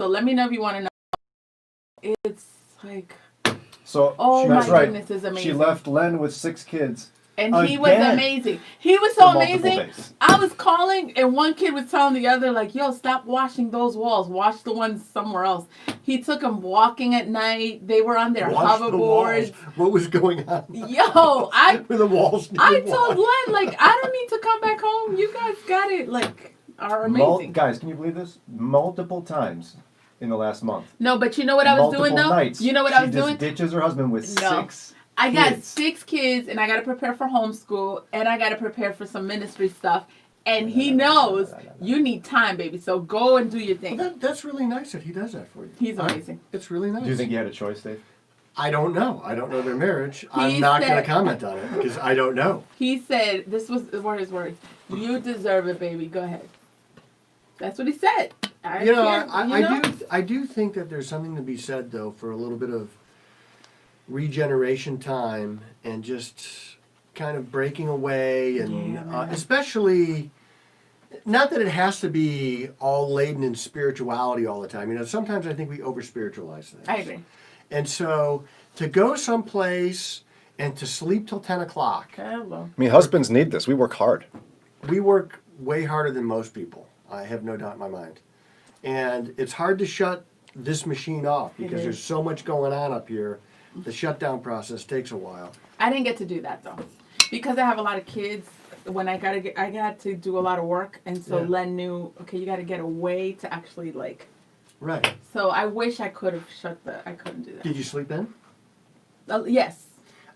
So let me know if you want to know. It's like, So oh my that's right. goodness, is amazing. She left Len with 6 kids. And he was Again. amazing. He was so For multiple amazing. days. I was calling, and one kid was telling the other, like, yo, stop washing those walls. Wash the ones somewhere else. He took them walking at night. They were on their Wash the hoverboards. walls. What was going on? Yo, Were the walls I needed told washed? Len, like, I don't need to come back home. You guys got it, like, are amazing. Guys, can you believe this? Multiple times in the last month. No, but you know what I was doing, though? Nights, You know what I was she just doing? ditches her husband with No. 6 I got kids. 6 kids, and I got to prepare for homeschool, and I got to prepare for some ministry stuff. And he knows you need time, baby. So go and do your thing. Well, that's really nice that he does that for you. He's amazing. It's really nice. Do you think you had a choice, Dave? I don't know. I don't know their marriage. I'm not going to comment on it because I don't know. He said, this were his words, you deserve it, baby. Go ahead. That's what he said. I do think that there's something to be said, though, for a little bit of regeneration time and just kind of breaking away and especially not that it has to be all laden in spirituality all the time. You know, sometimes I think we over spiritualize things. I agree. And so to go someplace and to sleep till 10 o'clock. Hello. I mean, husbands need this. We work hard. We work way harder than most people. I have no doubt in my mind. And it's hard to shut this machine off because there's so much going on up here. The shutdown process takes a while. I didn't get to do that, though. Because I have a lot of kids, when I got to do a lot of work. And so Len knew, okay, you got to get away to actually, like. Right. So I wish I could have I couldn't do that. Did you sleep in? Yes.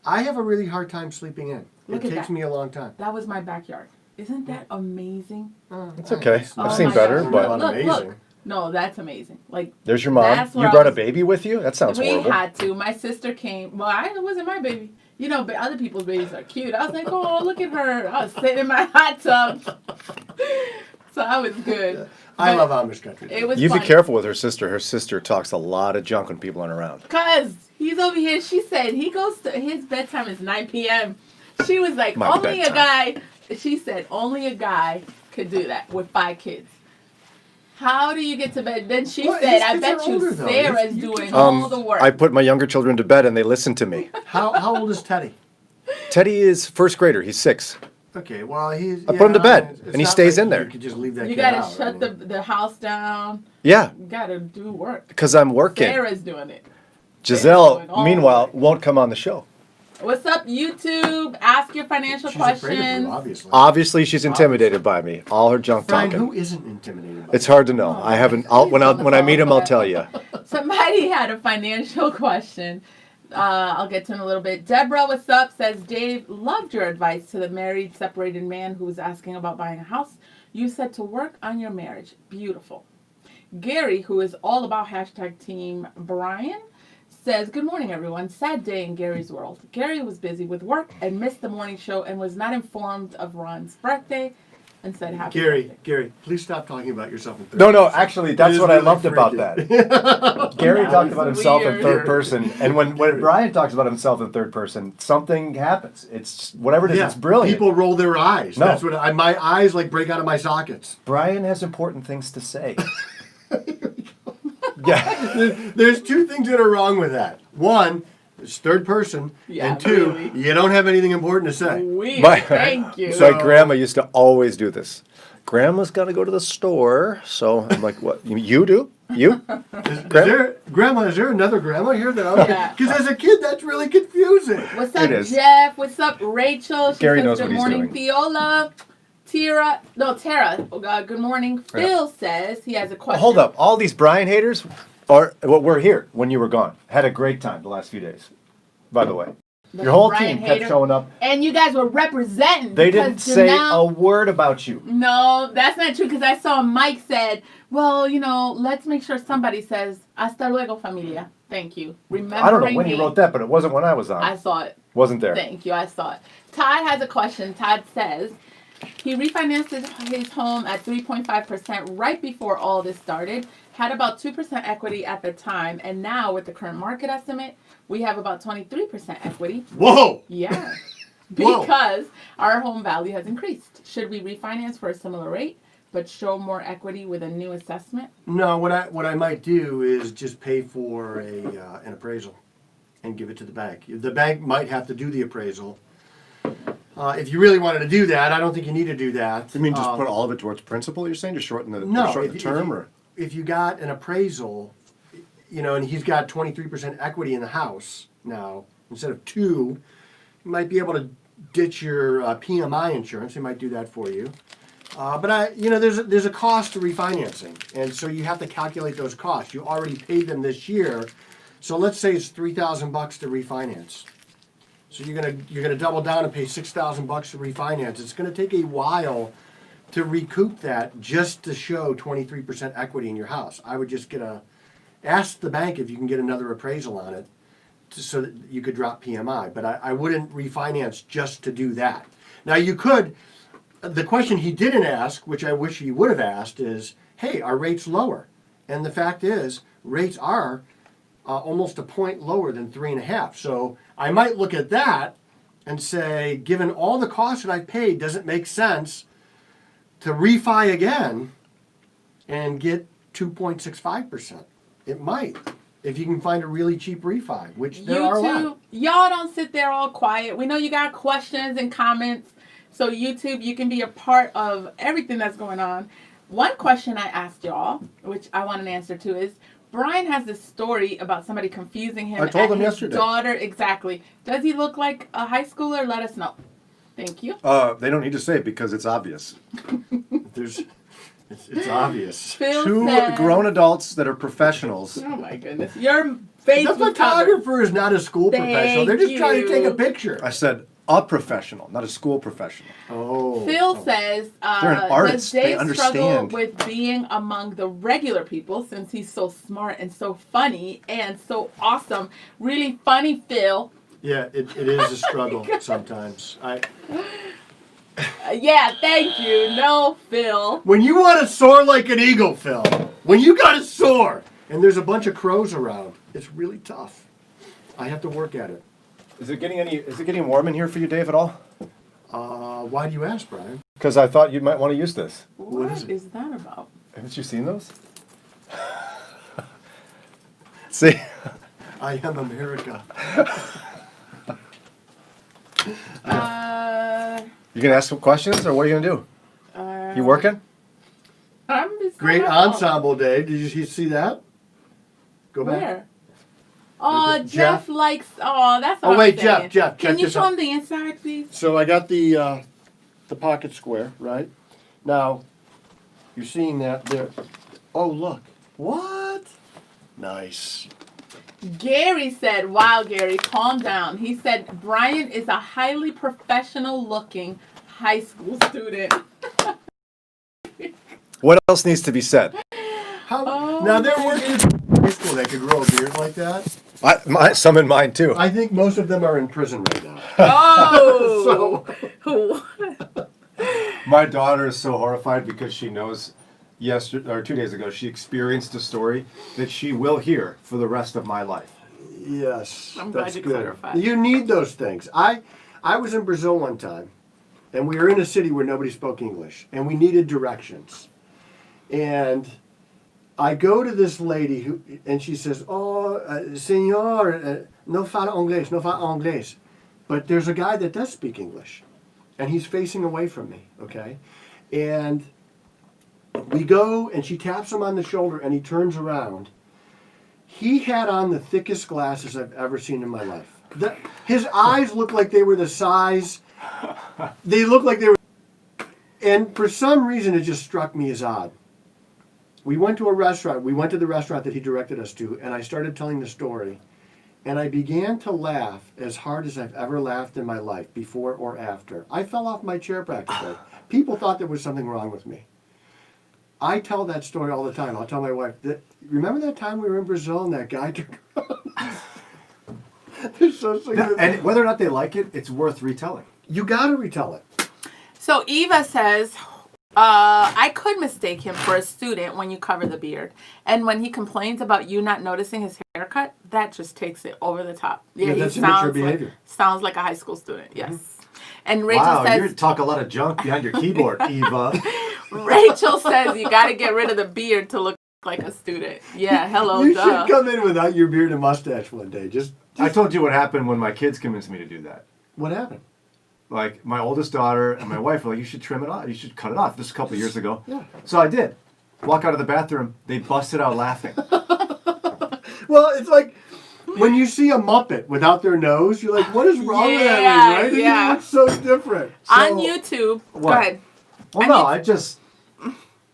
I have a really hard time sleeping in. Look it at takes that. me a long time. That was my backyard. Isn't that amazing? It's okay. Oh I've seen my better, gosh. but Look. No, that's amazing. Like, there's your mom. that's You where I brought a was- baby with you? That sounds we horrible. had to. My sister came. Well, it wasn't my baby. You know, but other people's babies are cute. I was like, oh, look at her. I was sitting in my hot tub. So I was good. I But love Amish country. It was You be fun. careful with her sister. Her sister talks a lot of junk when people aren't around. Because he's over here. She said his bedtime is 9 p.m. She was like, My only bedtime. a guy. She said, only a guy could do that with 5 kids. How do you get to bed? Then she Well, said, his I kids bet are you older, though. Sarah's You doing can- all the work. I put my younger children to bed and they listen to me. How old is Teddy? Teddy is first grader. He's 6. Okay, well, he's... I put him to bed, and he stays in there. You could just leave that You kid gotta out. shut the house down. Yeah, You gotta do work. because I'm working. Sarah's doing it. Giselle, doing all meanwhile, the won't come on the show. What's up, YouTube? Ask your financial She's afraid of questions. you, obviously. Obviously, she's intimidated by me. All her junk Brian, talking. who isn't intimidated by It's hard to know. I haven't. When I meet him, I'll tell you. Somebody had a financial question. I'll get to in a little bit. Deborah, what's up? Says, Dave, loved your advice to the married, separated man who was asking about buying a house. You said to work on your marriage. Beautiful. Gary, who is all about #team Brian, says, good morning, everyone. Sad day in Gary's world. Gary was busy with work and missed the morning show and was not informed of Ron's birthday and said happy birthday. Gary, please stop talking about yourself in third No, person. actually, that's It is what I really loved about freaky. that. Gary That talked was about himself in weird. third person, and when Brian talks about himself in third person, something happens. It's whatever it is. Yeah, It's brilliant. People roll their eyes. No. That's what my eyes like break out of my sockets. Brian has important things to say. Yeah. There's 2 things that are wrong with that. One, it's third person, Yeah, and 2, really. you don't have anything important to say. Weird. My- Thank you. So my grandma used to always do this. Grandma's got to go to the store, so I'm like, what? You do? You? Grandma, is there another grandma here that I'm... Yeah. Because as a kid, that's really confusing. What's up, It is. Jeff? What's up, Rachel? She Gary says, knows good what he's morning, doing. Viola. Tara. Oh, God, good morning. Phil says he has a question. Hold up. All these Brian haters were here when you were gone. Had a great time the last few days, by the way. Your whole Brian team kept hater. showing up. And you guys were representing. They because didn't say Jannelle- a word about you. No, that's not true because I saw Mike said, well, you know, let's make sure somebody says, hasta luego, familia. Thank you. Remembering I don't know when he me. wrote that, but it wasn't when I was on. I saw it. Wasn't there. Thank you. I saw it. Todd has a question. Todd says he refinanced his home at 3.5% right before all this started, had about 2% equity at the time, and now with the current market estimate, we have about 23% equity. Whoa! Yeah. Whoa. Because our home value has increased. Should we refinance for a similar rate? but show more equity with a new assessment? No, what I might do is just pay for an appraisal and give it to the bank. The bank might have to do the appraisal. If you really wanted to do that, I don't think you need to do that. You mean just put all of it towards principal? You're saying to shorten the term, or if you got an appraisal, and he's got 23% equity in the house now instead of 2, you might be able to ditch your PMI insurance. They might do that for you. But there's a cost to refinancing, and so you have to calculate those costs. You already paid them this year, so let's say it's $3,000 to refinance. So you're gonna double down and pay $6,000 to refinance. It's gonna take a while to recoup that just to show 23% equity in your house. I would just ask the bank if you can get another appraisal on it, so that you could drop PMI. But I wouldn't refinance just to do that. Now you could. The question he didn't ask, which I wish he would have asked, is, hey, are rates lower? And the fact is, rates are almost a point lower than 3.5. So I might look at that and say, given all the costs that I've paid, does it make sense to refi again and get 2.65%? It might, if you can find a really cheap refi, which there are a lot. Y'all don't sit there all quiet. We know you got questions and comments. So YouTube, you can be a part of everything that's going on. One question I asked y'all, which I want an answer to, is Brian has this story about somebody confusing him. I told him his yesterday. Daughter, exactly. Does he look like a high schooler? Let us know. Thank you. They don't need to say it because it's obvious. It's obvious. Phil 2 said, grown adults that are professionals. oh my goodness, your face The was covered. photographer is not a school professional. They're just trying to take a picture. I said a professional, not a school professional. Oh. Phil says, They're an artist. does They Dave struggle understand. with being among the regular people since he's so smart and so funny and so awesome? Really funny, Phil. Yeah, it is a struggle sometimes. Yeah, thank you. No, Phil. When you want to soar like an eagle, Phil, when you got to soar, and there's a bunch of crows around, it's really tough. I have to work at it. Is it getting warm in here for you, Dave, at all? Why do you ask, Brian? Because I thought you might want to use this. What is it? is that about? Haven't you seen those? See? I am America. You gonna ask some questions, or what are you gonna do? You working? I'm just Great ensemble day. Did you see that? Go back. Where? Oh, Jeff. Jeff likes. Oh, that's. Oh, What wait, I'm saying. Jeff, Can check you this show out. him the inside, please? So I got the pocket square, right? Now, you're seeing that there. Oh, look. What? Nice. Gary said, "Wow, Gary, calm down." He said Brian is a highly professional-looking high school student. What else needs to be said? Now, there were kids in high school that could grow a beard like that. Some in mine too. I think most of them are in prison right now. Oh. My daughter is so horrified because she knows yesterday or 2 days ago she experienced a story that she will hear for the rest of my life. Yes, I'm glad that's you good. clarified. You need those things. I was in Brazil one time, and we were in a city where nobody spoke English, and we needed directions. And I go to this lady and she says, "Oh, senor, no fala inglés, no fala inglés." But there's a guy that does speak English, and he's facing away from me. Okay, and we go, and she taps him on the shoulder, and he turns around. He had on the thickest glasses I've ever seen in my life. His eyes looked like they were the size. They looked like they were. And for some reason, it just struck me as odd. We went to a restaurant. We went to the restaurant that he directed us to, and I started telling the story. And I began to laugh as hard as I've ever laughed in my life, before or after. I fell off my chair practically. People thought there was something wrong with me. I tell that story all the time. I'll tell my wife, remember that time we were in Brazil and that guy turned around? And whether or not they like it, it's worth retelling. You got to retell it. So Eva says, I could mistake him for a student when you cover the beard. And when he complains about you not noticing his haircut, that just takes it over the top. Yeah, he that's immature sounds behavior. sounds like a high school student, yes. And Rachel Wow, says, you talk a lot of junk behind your keyboard, Eva. Rachel says you got to get rid of the beard to look like a student. Yeah, hello, You duh. should come in without your beard and mustache one day. I told you what happened when my kids convinced me to do that. What happened? Like, my oldest daughter and my wife were like, you should trim it off. You should cut it off. This was a couple of years ago. Yeah. So I did. Walk out of the bathroom. They busted out laughing. Well, it's like when you see a Muppet without their nose, you're like, what is wrong with that Yeah, thing, right? yeah. It looks so different. On YouTube. Go What? ahead. Well, no, I just...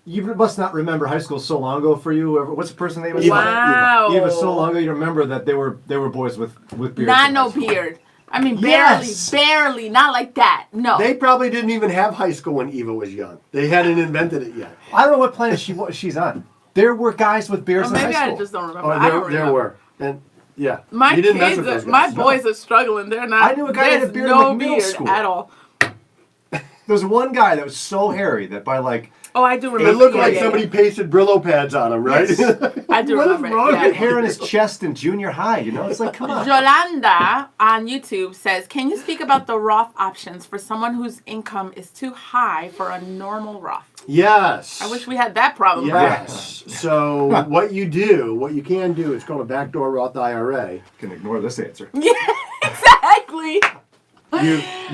You must not remember high school so long ago for you. What's the person's name? Wow. Eva, so long ago you remember that they were boys with beards. Not in no high school. beard. I mean, Yes. barely. Not like that. No. They probably didn't even have high school when Eva was young. They hadn't invented it yet. I don't know what planet she's on. There were guys with beards Or maybe in high I school. just don't remember. Oh, I don't there remember. were. And yeah. My you didn't mess kids, with those my guys. boys are struggling. They're not. I knew a guy that had a there's beard no in middle beard school. at all. There was one guy that was so hairy that by like Oh, I do remember. It looked like yeah, somebody pasted Brillo pads on him, right? Yes. I do What is remember. wrong yeah. he had hair in his chest in junior high. You know, it's like come on. Yolanda on YouTube says, "Can you speak about the Roth options for someone whose income is too high for a normal Roth?" Yes. I wish we had that problem. Yes. So what you can do, it's called a backdoor Roth IRA. Can ignore this answer. Yeah, exactly.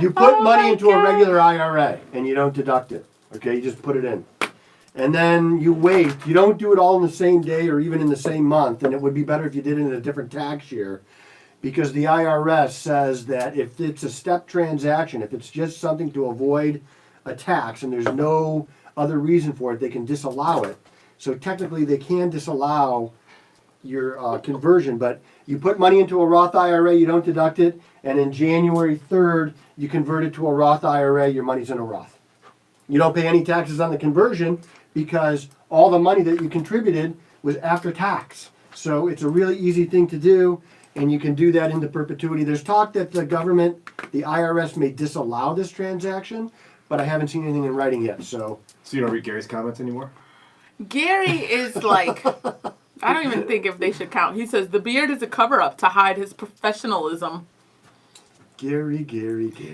You put Oh money my into a God. regular IRA and you don't deduct it. Okay, you just put it in. And then you wait. You don't do it all in the same day or even in the same month. And it would be better if you did it in a different tax year, because the IRS says that if it's a step transaction, if it's just something to avoid a tax and there's no other reason for it, they can disallow it. So technically they can disallow your conversion, but you put money into a Roth IRA, you don't deduct it, and in January 3rd, you convert it to a Roth IRA, your money's in a Roth. You don't pay any taxes on the conversion because all the money that you contributed was after tax. So it's a really easy thing to do, and you can do that into perpetuity. There's talk that the government, the IRS, may disallow this transaction, but I haven't seen anything in writing yet, so. So you don't read Gary's comments anymore? Gary is like, I don't even think if they should count. He says the beard is a cover-up to hide his professionalism. Gary.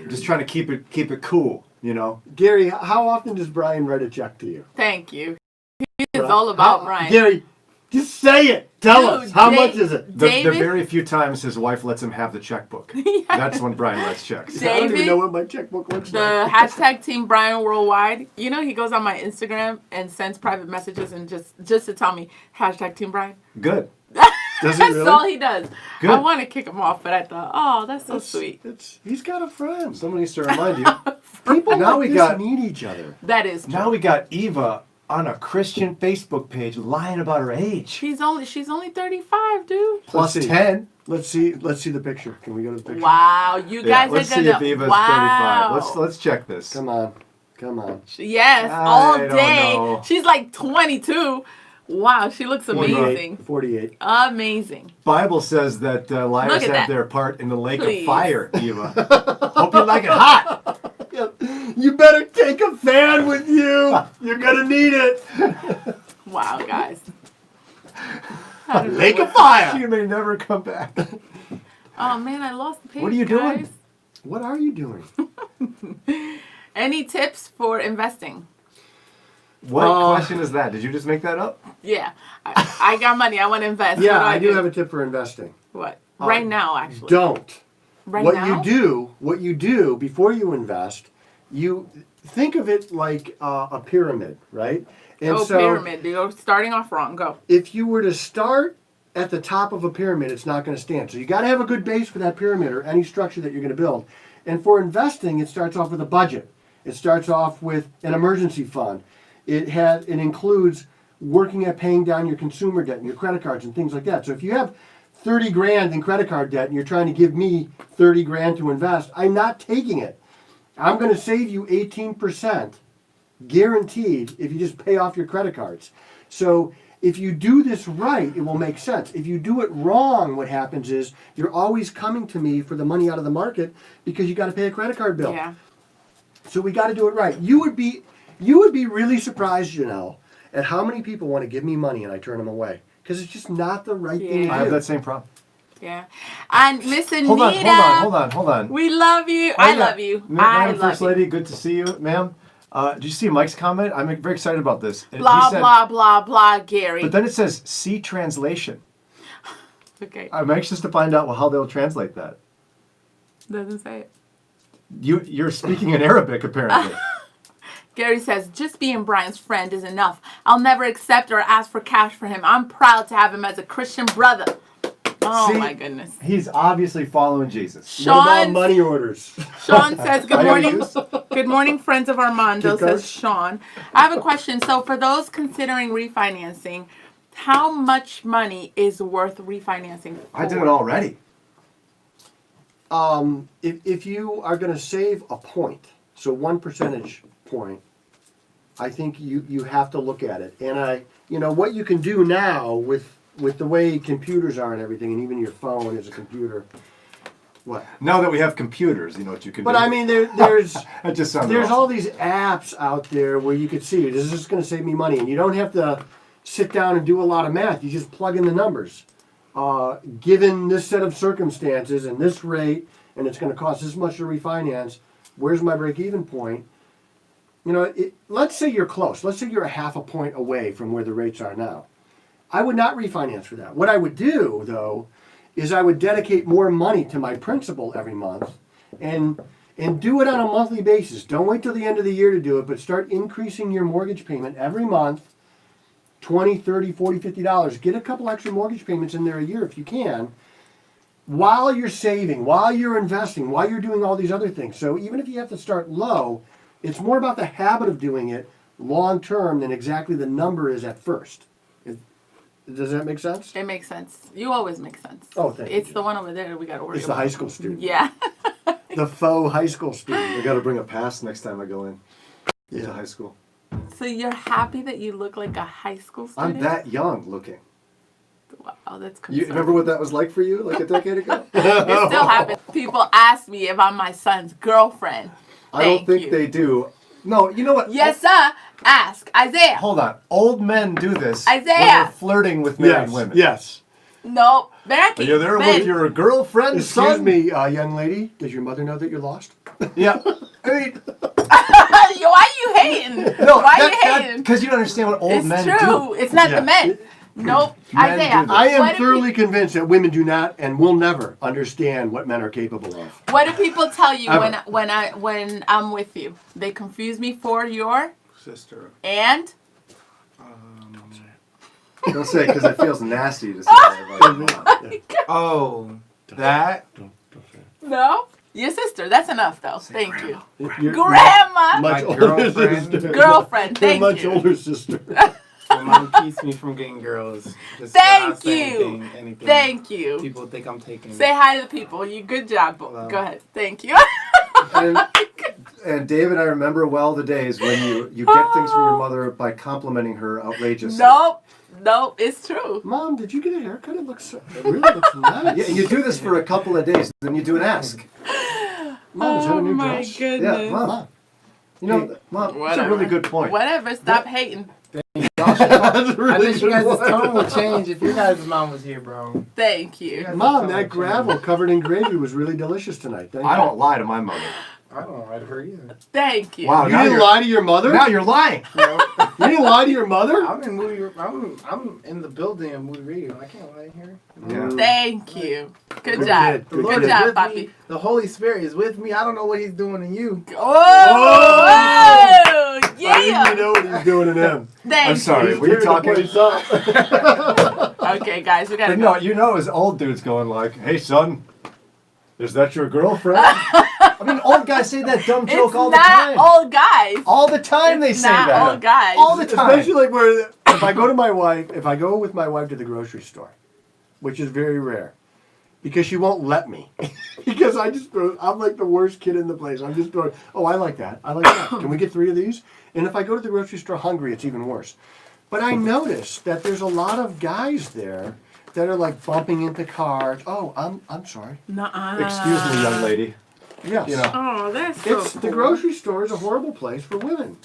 Just trying to keep it cool, you know. Gary, how often does Brian write a check to you? Thank you. He is all about Brian. Gary, just say it. Tell us. How much is it? The David? very few times his wife lets him have the checkbook. Yes. That's when Brian writes checks. David? I don't even know what my checkbook looks The like. hashtag Team Brian Worldwide. You know, he goes on my Instagram and sends private messages and just to tell me hashtag Team Brian. Good. Does it That's really? all he does. Good. I want to kick him off, but I thought, oh, that's so sweet. He's got a friend. Someone needs to remind you. People Now like we this got- need each other. That is true. Now we got Eva on a Christian Facebook page lying about her age. She's only 35, dude. Plus Let's see. 10. Let's see the picture. Can we go to the picture? Wow, you Yeah, guys let's are see gonna. if Eva's wow. 35. Let's check this. Come on. Yes, I all don't day. know. She's like 22. Wow, she looks amazing. 48. Amazing. Bible says that liars Look at have that. their part in the lake Please. of fire, Eva. Hope you like it hot. You better take a fan with you. You're gonna need it. Wow, guys. Make a fire. She may never come back. Oh man, I lost the page. What are you doing? guys. What are you doing? Any tips for investing? What question is that? Did you just make that up? Yeah, I got money. I want to invest. Yeah, what I do have a tip for investing. What? Right now, actually. Don't. Right what now. you do before you invest, you think of it like a pyramid, right? And Oh, so pyramid. You're starting off wrong. Go. if you were to start at the top of a pyramid, it's not going to stand. So you got to have a good base for that pyramid or any structure that you're going to build. And for investing, it starts off with a budget. It starts off with an emergency fund. It includes working at paying down your consumer debt and your credit cards and things like that. So if you have 30 grand in credit card debt and you're trying to give me 30 grand to invest, I'm not taking it. I'm going to save you 18% guaranteed if you just pay off your credit cards. So if you do this right, it will make sense. If you do it wrong, what happens is you're always coming to me for the money out of the market because you got to pay a credit card bill. Yeah. So we got to do it right. You would be really surprised, Jannelle, at how many people want to give me money and I turn them away because it's just not the right thing to do. Yeah. I have that same problem. Yeah. And Miss Anita. Hold on. We love you. Oh, I yeah. love you. I Madam love First you. Lady, good to see you, ma'am. Did you see Mike's comment? I'm very excited about this. He Blah, said- blah, blah, blah, Gary. But then it says, see translation. Okay. I'm anxious to find out how they'll translate that. Doesn't say it. You're speaking in Arabic, apparently. Gary says, just being Brian's friend is enough. I'll never accept or ask for cash for him. I'm proud to have him as a Christian brother. Oh, See, my goodness. He's obviously following Jesus. What about Sean, money orders? Sean says, good I morning. use- Good morning, friends of Armando, Good says cards. Sean. I have a question. So for those considering refinancing, how much money is worth refinancing for? I did it already. If you are going to save a point, so 1 percentage point, I think you have to look at it. And what you can do now with the way computers are and everything, and even your phone is a computer. What? Now that we have computers, you know what you can do. But I mean, there's That just sounded there's awesome. all these apps out there where you could see, is this going to save me money? And you don't have to sit down and do a lot of math. You just plug in the numbers. Given this set of circumstances and this rate, and it's going to cost this much to refinance, where's my break-even point? Let's say you're close. Let's say you're a half a point away from where the rates are now. I would not refinance for that. What I would do, though, is I would dedicate more money to my principal every month and do it on a monthly basis. Don't wait till the end of the year to do it, but start increasing your mortgage payment every month, $20, $30, $40, $50. Get a couple extra mortgage payments in there a year if you can, while you're saving, while you're investing, while you're doing all these other things. So even if you have to start low, it's more about the habit of doing it long term than exactly the number is at first. Does that make sense? It makes sense. You always make sense. Oh, thank you. It's the one over there that we got to worry It's the about. high school student. Yeah. The faux high school student. I got to bring a pass next time I go in to Yeah. high school. So you're happy that you look like a high school I'm student? that young looking. Wow, that's You concerning. remember what that was like for you, like a decade ago? It still happens. People ask me if I'm my son's girlfriend. I don't Thank think you. they do. No, you know what? Yes, sir. Ask Isaiah. Hold on. Old men do this when Isaiah. they're flirting with married women. Yes. Nope. Becky. Are you there Ben. with your girlfriend, Excuse son? me, young lady. Does your mother know that you're lost? Yeah. I mean, Why you hating? no, Why you hating? because you don't understand what old It's men true. do. It's not Yeah. the men. Nope. Men Isaiah. do this. I am what do thoroughly convinced that women do not and will never understand what men are capable of. What do people tell you Ever. when I'm with you? They confuse me for your Sister. and Don't say it because it feels nasty to say that. Like, Oh, that? no. Your sister. That's enough though. Thank you. You're Grandma. much My older girlfriend. sister. Girlfriend. Your Thank much you. older sister. My mom keeps me from getting girls. Just Thank to not say you. anything. Thank you. People think I'm taking. Say hi to the people. You good job. Hello. Go ahead. Thank you. and David, I remember well the days when you get things from your mother by complimenting her outrageously. Nope. It's true. Mom, did you get a haircut? It really looks nice. Yeah, and you do this for a couple of days, then you do an ask. Mom, is that a new my dress? goodness. Yeah, mom. You know, mom, that's a really good point. Whatever. Stop hating. That's a I really bet you good guys' one. tone would change if your guys' mom was here, bro. Thank you. Mom, that gravel covered in gravy was really delicious tonight. Thank I you. don't lie to my mother. I don't know. I'd heard either. Thank you. Wow. You Now didn't you're- lie to your mother? Now you're lying. You know, You didn't lie to your mother? I'm in movie. I'm in the building of movie radio. I can't lie here. Yeah. Thank you. Good Good job. kid, The good Lord Good is job, with Papi. me. The Holy Spirit is with me. I don't know what He's doing in you. Whoa! I didn't Yeah. even know what he was doing in him. Thank I'm sorry. you. Were you talking? Place up. Okay, guys, we gotta And go. no, you know, his old dude's going like, "Hey, son, is that your girlfriend?" I mean, old guys say that dumb joke It's all the not time. old guys. All the time they It's say not that. old guys. All the time. Especially like where if I go to my wife, if I go with my wife to the grocery store, which is very rare, because she won't let me. Because I'm like the worst kid in the place. I'm just going, oh, I like that. I like that. Can we get 3 of these? And if I go to the grocery store hungry, it's even worse. But I noticed that there's a lot of guys there that are like bumping into cars. Oh, I'm sorry. Nuh-uh. Excuse me, young lady. Yes. You know. Oh, that's so It's cool. the grocery store is a horrible place for women.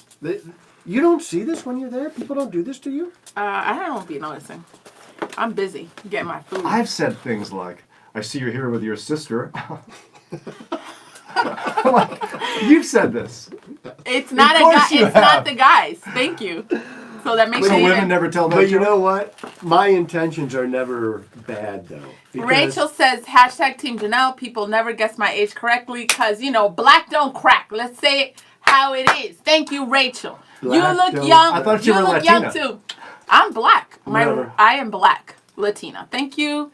You don't see this when you're there. People don't do this to you. I don't be noticing. I'm busy getting my food. I've said things like, "I see you're here with your sister." I'm like, you've said this. It's not a course guy. you It's not have. the guys. Thank you. So that makes So it women even. never tell that But you joke? know what? My intentions are never bad though. because- Rachel says, hashtag Team Jannelle. People never guess my age correctly because, black don't crack. Let's say it how it is. Thank you, Rachel. Black you look don't young. I thought you were look Latina. young, too. I'm black. Never. I am black. Latina. Thank you.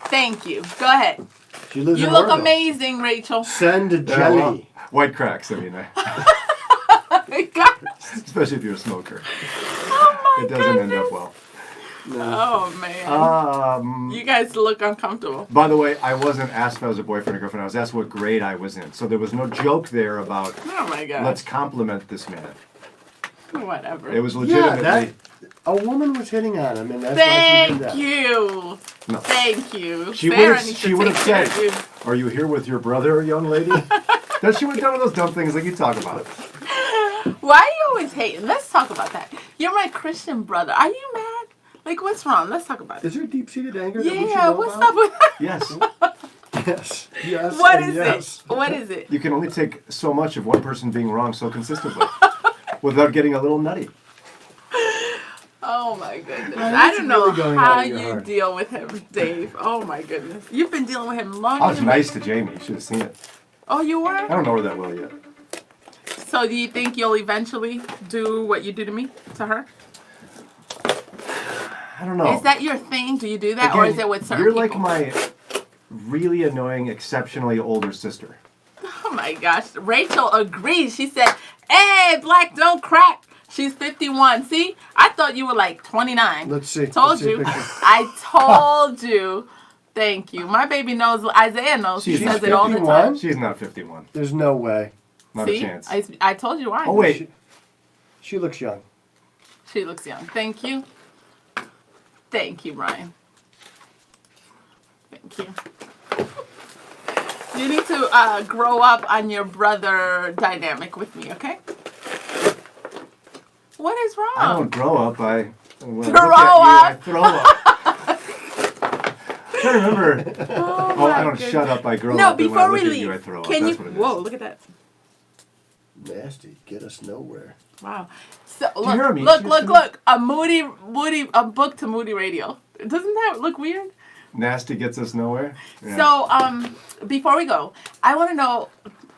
Thank you. Go ahead. She lives You in look Oregon. amazing, Rachel. Send a Yeah, jelly. well, white cracks, I mean, God. especially if you're a smoker. Oh, my It doesn't end goodness. up well. Oh, man. You guys look uncomfortable. By the way, I wasn't asked if I was a boyfriend or girlfriend. I was asked what grade I was in. So there was no joke there about, Oh, my God. let's compliment this man. Whatever. It was Yeah, legitimately. a woman was hitting on him, and that's why she did Thank that. you. No. Thank you. She Sarah would've- needs she to would've take care said- of you. Are you here with your brother, young lady? Then she would have done those dumb things like you talk about. Why are you always hating? Let's talk about that. You're my Christian brother. Are you mad? Like, what's wrong? Let's talk about it. Is there deep-seated anger that we should Yeah, know what's about? up with that? Yes. Yes. Yes. What and is yes. it? What is it? You can only take so much of one person being wrong so consistently without getting a little nutty. Oh my goodness. Well, I it's don't know really going how on in your you heart. deal with him, Dave. Oh my goodness. You've been dealing with him longer I was than nice to Jamie. You should have seen it. Oh, you I were? don't know her that well yet. So do you think you'll eventually do what you do to me, to her? I don't know. Is that your thing? Do you do that? Or Again, is it with certain you're people? like my really annoying, exceptionally older sister. Oh my gosh. Rachel agrees. She said, hey, black don't crack. She's 51. See? I thought you were like 29. Let's see. Told Let's see a you. picture. I told you. Thank you. My baby knows. Isaiah knows. She She's says it all the 51? time. She's not 51. There's no way. Not See? a chance. I told you why. Oh, wait. She looks young. She looks young. Thank you. Thank you, Brian. Thank you. You need to grow up on your brother dynamic with me, okay? What is wrong? I don't grow up. I when I Throw look at you, I up. throw up. I'm trying to remember. Oh, Oh, I my don't goodness. shut up. I grow No, up. And when I before we look at leave, you, I throw up. can That's you? what it is. Whoa, look at that! Nasty. Get us nowhere. Wow. So you hear look, me? look, She's look, gonna- look! A book to Moody Radio. Doesn't that look weird? Nasty gets us nowhere. Yeah. So, before we go, I want to know.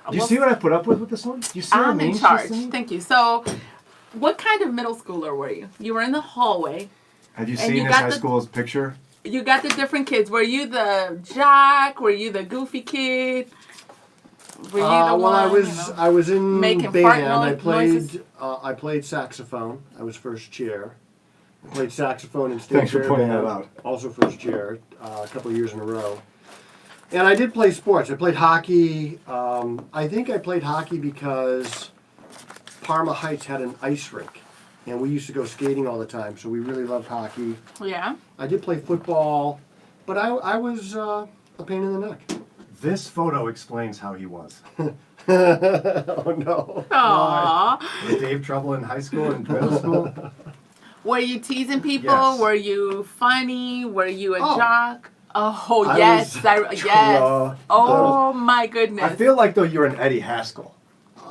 Do you see what I put up with this one? Do you see how I'm mean in she's charge. to me? Thank you. So, what kind of middle schooler were you? You were in the hallway. Have you and seen you this got high the- school's picture? You got the different kids. Were you the jock? Were you the goofy kid? Were you the Well, one? I was in making fart band. I noises? played saxophone. I was first chair. I played saxophone in state Thanks for fair pointing band, that out. Also first chair, a couple of years in a row. And I did play sports. I played hockey. I think I played hockey because Parma Heights had an ice rink, and we used to go skating all the time. So we really loved hockey. Yeah. I did play football, but I was a pain in the neck. This photo explains how he was. Oh no. Aww. Was Dave trouble in high school and middle school? Were you teasing people? Yes. Were you funny? Were you a Oh. jock? Oh, I yes. was Yes. Oh, my goodness. I feel like though you're an Eddie Haskell.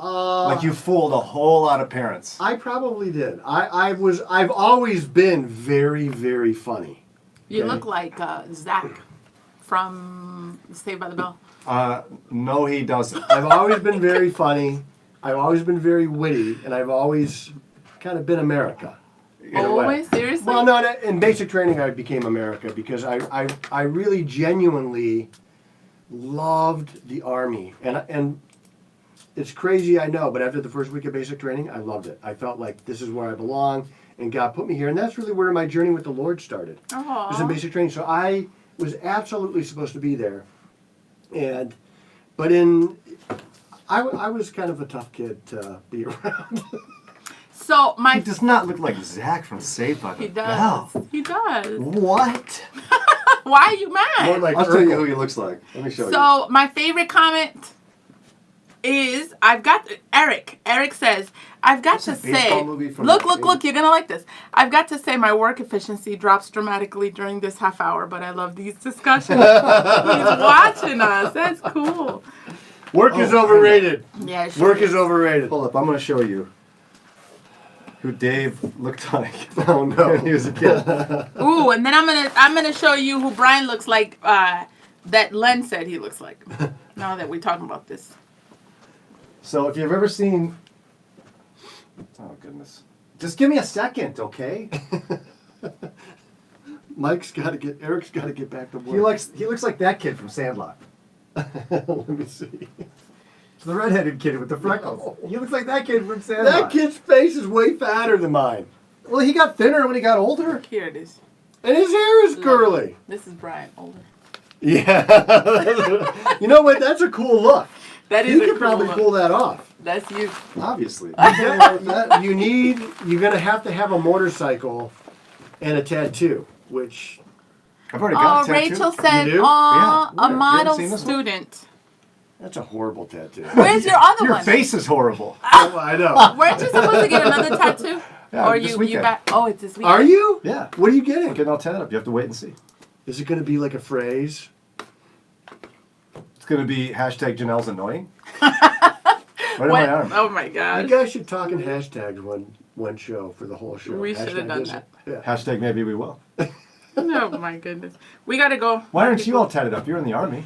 Like you fooled a whole lot of parents. I probably did. I've always been very, very funny. You Okay. look like Zach from Saved by the Bell. No, he doesn't. I've always been very funny. I've always been very witty, and I've always kind of been America. In a way. Always? Seriously? Well, no, in basic training, I became America because I really genuinely loved the Army. And it's crazy, I know, but after the first week of basic training, I loved it. I felt like this is where I belong, and God put me here. And that's really where my journey with the Lord started. Aw. It was in basic training. So I was absolutely supposed to be there. But I was kind of a tough kid to be around. So, He my... does not look like Zach from Saved by the He Bell. does. He does. What? Why are you mad? More like I'll tell you Urkel. who he looks like. Let me show you. So my favorite comment is Eric. Eric says, I've got That's to a baseball say, movie from look, the you're going to like this. I've got to say my work efficiency drops dramatically during this half hour, but I love these discussions. He's watching us. That's cool. Work is overrated. Yeah, it sure Work is overrated. Hold up, I'm going to show you who Dave looked like Oh no. when he was a kid. Ooh, and then I'm gonna show you who Brian looks like. That Len said he looks like. Now that we're talking about this. So if you've ever seen, oh goodness, just give me a second, okay? Eric's got to get back to He work. looks like that kid from Sandlot. Let me see. The redheaded kid with the freckles. He looks like that kid from Sandlot. That kid's face is way fatter than mine. Well, he got thinner when he got older. Here it is. And his hair is curly. This is Brian older. Yeah. You know what? That's a cool look. That is You a could cool probably look. pull that off. That's you. Obviously. You're gonna have to have a motorcycle and a tattoo, which I've already got Oh, a tattoo. Rachel said, You do? "Oh, Yeah. a You model haven't seen this one? student." that's a horrible tattoo. Where's your other Your one? face is horrible. Oh, I know. Weren't you supposed to get another tattoo? Yeah, or this you weekend. back? Oh, it's this weekend. Are you? Yeah. What are you I'm getting? getting all tatted up. You have to wait and see. Is it gonna be like a phrase? It's going to be hashtag Jannelle's annoying. Right on What? my arm. Oh my You gosh. guys should talk in hashtags one show for the whole show. We should have Hashtag done this. that. Yeah. Hashtag maybe we will. Oh my goodness. We gotta go. Why aren't you all tatted up? You're in the Army.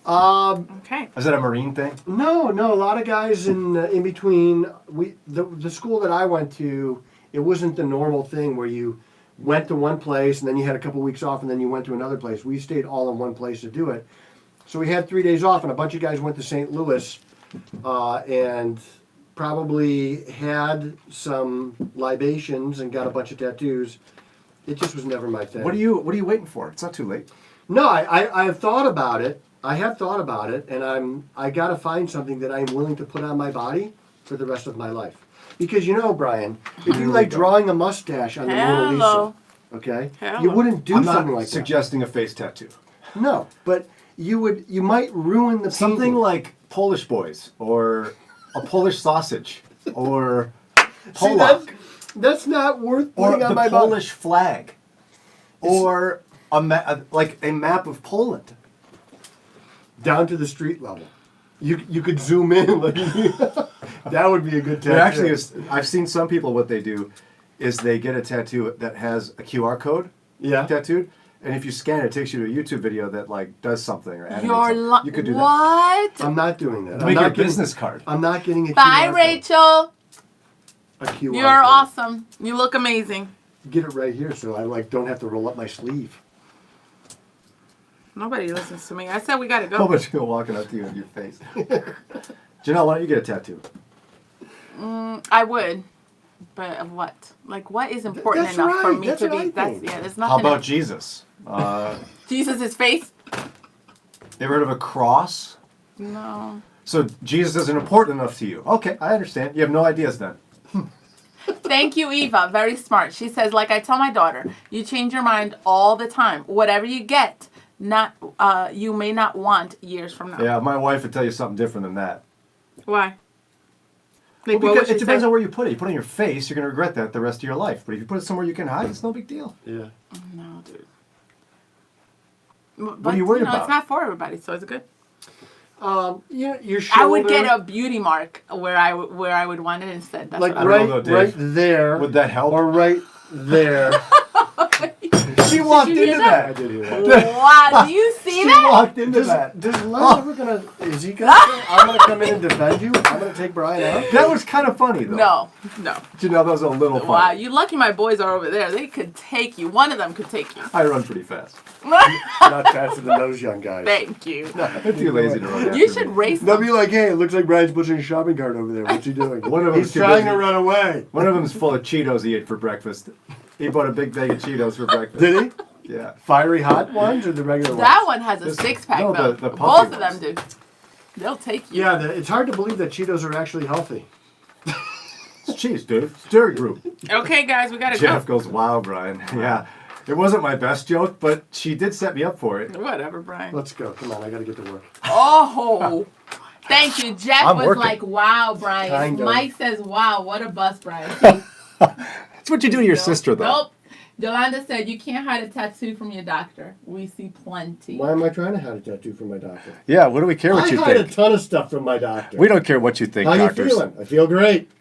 Okay. Is that a Marine thing? No. A lot of guys in between. The school that I went to, it wasn't the normal thing where you went to one place and then you had a couple weeks off and then you went to another place. We stayed all in one place to do it. So we had 3 days off and a bunch of guys went to St. Louis and probably had some libations and got a bunch of tattoos. It just was never my thing. What are you waiting for? It's not too late. No, I have thought about it. I have thought about it, and I got to find something that I'm willing to put on my body for the rest of my life. Because Brian, if you like drawing a mustache on the Mona Lisa, Hello. okay, Hello. you wouldn't do I'm something not like suggesting a face tattoo. that. No, but you might ruin the Something painting. like Polish boys or a Polish sausage or See, Polak that's not worth or putting on the my Polish flag or a map of Poland. body down to the street level. You could zoom in. Like, that would be a good tattoo. There actually is. I've seen some people. What they do is they get a tattoo that has a QR code tattooed, and if you scan it, it takes you to a YouTube video that like does something or animates something. You could do that. What? I'm not doing that. To I'm make your not getting- business card. I'm not getting a Bye, QR code. Rachel. A QR You're code. awesome. You look amazing. Get it right here, so I don't have to roll up my sleeve. Nobody listens to me. I said we gotta How go. much people walking up to you in your face? Jannelle, why don't you get a tattoo? I would, but of what? Like, what is important That's enough for right. me That's to what be? I That's think. yeah. There's How nothing. about Jesus? Jesus' face? Ever heard of a cross? No. So Jesus isn't important enough to you. Okay, I understand. You have no ideas then. Thank you, Eva. Very smart. She says, like I tell my daughter, you change your mind all the time. Whatever you get, you may not want years from now. Yeah, my wife would tell you something different than that. Why? Well, Like, what would because she it depends say? on where you put it. You put it on your face, you're going to regret that the rest of your life. But if you put it somewhere you can hide, it's no big deal. Yeah. No, dude. What are you worried about? It's not for everybody, so it's good. Your shoulder. I would get a beauty mark where I would want it instead. That's like what I right, don't know, Dave. right there. Would that help? Or right there. She walked Did you hear into I that. did hear that. Wow, do you see She that? walked into Does that. Len ever gonna? Is he gonna? I'm gonna come in and defend you. I'm gonna take Brian out. That was kind of funny, though. No. Jannelle, that was a little funny. Wow, you lucky my boys are over there. They could take you. One of them could take you. I run pretty fast. Not faster than those young guys. Thank you. I'm too lazy to run after You should me. race They'll them. be like, hey, it looks like Brian's pushing a shopping cart over there. What's he doing? One of He's them's too trying busy. to run away. One of them's full of Cheetos he ate for breakfast. He bought a big bag of Cheetos for breakfast. Did he? Yeah. Fiery hot ones or the regular ones? That one has a This- six-pack, no, though. the puffy Both of them ones. do. They'll take you. Yeah, it's hard to believe that Cheetos are actually healthy. It's cheese, dude. It's dairy group. Okay, guys, we gotta Jeff go. goes, wow, Brian. Yeah. It wasn't my best joke, but she did set me up for it. Whatever, Brian. Let's go. Come on, I gotta get to work. Oh, thank you. Jeff I'm was working. like, wow, Brian. Kind of. Mike says, wow, what a bus, Brian. That's what you do to your sister, though. Nope. Yolanda said you can't hide a tattoo from your doctor. We see plenty. Why am I trying to hide a tattoo from my doctor? Yeah, what do we care what you I hide think? a ton of stuff from my doctor. We don't care what you think, How doctors. you feeling? I feel great.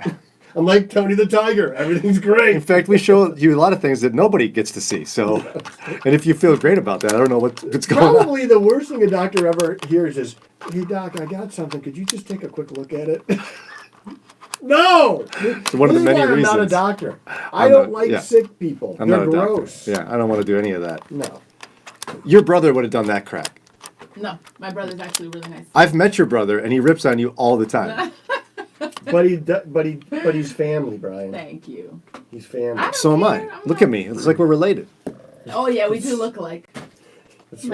I'm like Tony the Tiger. Everything's great. In fact, we show you a lot of things that nobody gets to see. So, and if you feel great about that, I don't know what's going on. Probably the worst thing a doctor ever hears is, "Hey doc, I got something. Could you just take a quick look at it?" No. It's one of the This is many why I'm reasons. not a doctor. I I'm don't not- like yeah. sick people. I'm They're not a doctor. gross. Yeah, I don't want to do any of that. No. Your brother would have done that crack. No, my brother's actually really nice. I've met your brother, and he rips on you all the time. But he's family, Brian. Thank you. He's family. I don't So am I. care. I'm Look not- at me. It's like we're related. Oh yeah, we do look alike.